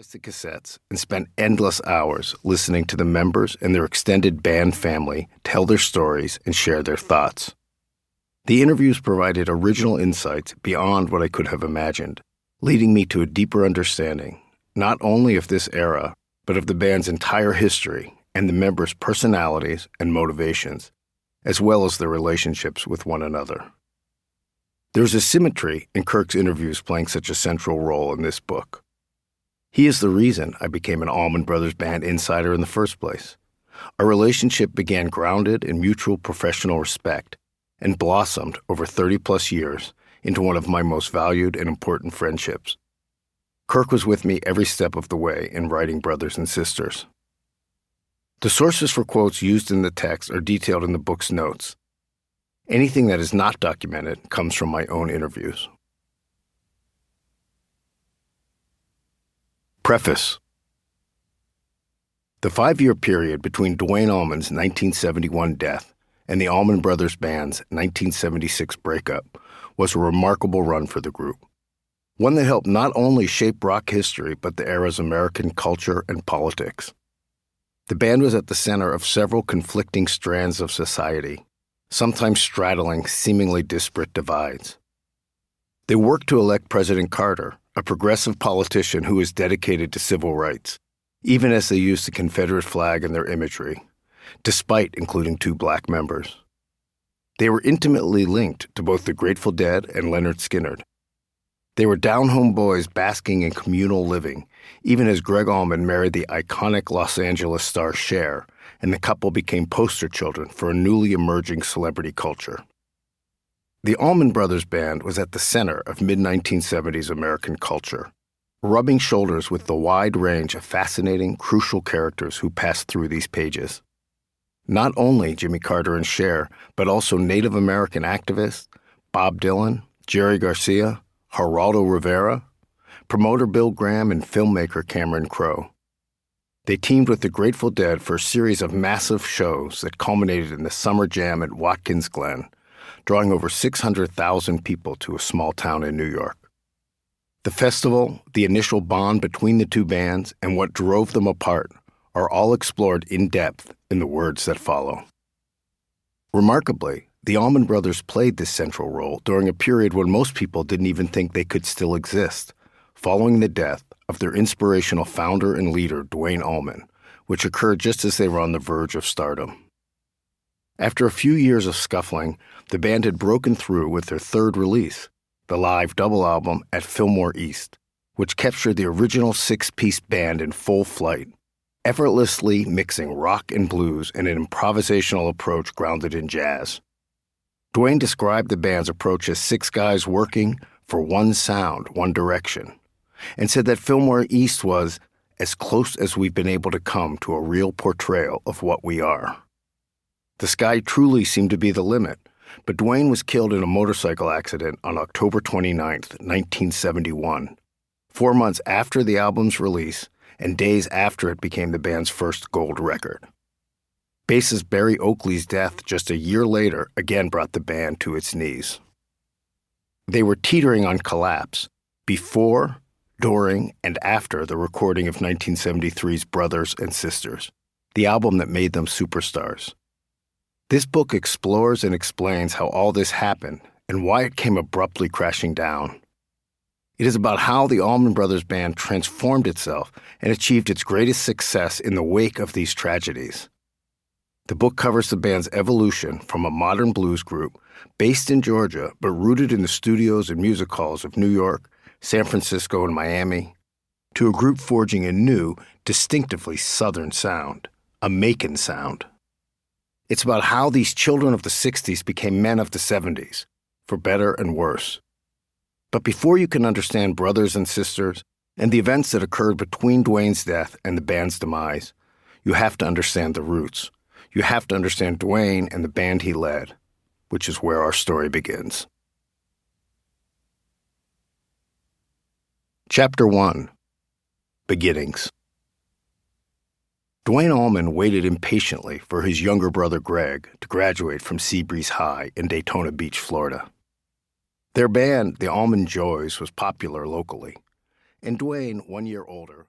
memorized the cassettes and spent endless hours listening to the members and their extended band family tell their stories and share their thoughts. The interviews provided original insights beyond what I could have imagined, leading me to a deeper understanding, not only of this era, but of the band's entire history and the members' personalities and motivations, as well as their relationships with one another. There's a symmetry in Kirk's interviews playing such a central role in this book. He is the reason I became an Allman Brothers band insider in the first place. Our relationship began grounded in mutual professional respect and blossomed over 30-plus years into one of my most valued and important friendships. Kirk was with me every step of the way in writing Brothers and Sisters. The sources for quotes used in the text are detailed in the book's notes. Anything that is not documented comes from my own interviews. Preface. The 5-year period between Duane Allman's 1971 death and the Allman Brothers Band's 1976 breakup was a remarkable run for the group, one that helped not only shape rock history but the era's American culture and politics. The band was at the center of several conflicting strands of society, sometimes straddling seemingly disparate divides. They worked to elect President Carter, a progressive politician who was dedicated to civil rights, even as they used the Confederate flag in their imagery, despite including 2 black members. They were intimately linked to both the Grateful Dead and Lynyrd Skynyrd. They were down-home boys basking in communal living, even as Greg Allman married the iconic Los Angeles star Cher, and the couple became poster children for a newly emerging celebrity culture. The Allman Brothers Band was at the center of mid-1970s American culture, rubbing shoulders with the wide range of fascinating, crucial characters who passed through these pages. Not only Jimmy Carter and Cher, but also Native American activists, Bob Dylan, Jerry Garcia, Geraldo Rivera, promoter Bill Graham, and filmmaker Cameron Crowe. They teamed with the Grateful Dead for a series of massive shows that culminated in the Summer Jam at Watkins Glen, drawing over 600,000 people to a small town in New York. The festival, the initial bond between the 2 bands, and what drove them apart are all explored in depth in the words that follow. Remarkably, the Allman Brothers played this central role during a period when most people didn't even think they could still exist, following the death of their inspirational founder and leader, Duane Allman, which occurred just as they were on the verge of stardom. After a few years of scuffling, the band had broken through with their 3rd release, the live double album at Fillmore East, which captured the original 6-piece band in full flight, effortlessly mixing rock and blues in an improvisational approach grounded in jazz. Duane described the band's approach as 6 guys working for one sound, one direction, and said that Fillmore East was as close as we've been able to come to a real portrayal of what we are. The sky truly seemed to be the limit, but Duane was killed in a motorcycle accident on October 29, 1971, 4 months after the album's release and days after it became the band's first gold record. Bassist Barry Oakley's death just a year later again brought the band to its knees. They were teetering on collapse before, during, and after the recording of 1973's Brothers and Sisters, the album that made them superstars. This book explores and explains how all this happened and why it came abruptly crashing down. It is about how the Allman Brothers Band transformed itself and achieved its greatest success in the wake of these tragedies. The book covers the band's evolution from a modern blues group based in Georgia but rooted in the studios and music halls of New York, San Francisco, and Miami, to a group forging a new, distinctively Southern sound, a Macon sound. It's about how these children of the 60s became men of the 70s, for better and worse. But before you can understand Brothers and Sisters and the events that occurred between Duane's death and the band's demise, you have to understand the roots. You have to understand Duane and the band he led, which is where our story begins. Chapter 1. Beginnings. Duane Allman waited impatiently for his younger brother Greg to graduate from Seabreeze High in Daytona Beach, Florida. Their band, the Allman Joys, was popular locally, and Duane, 1 year older,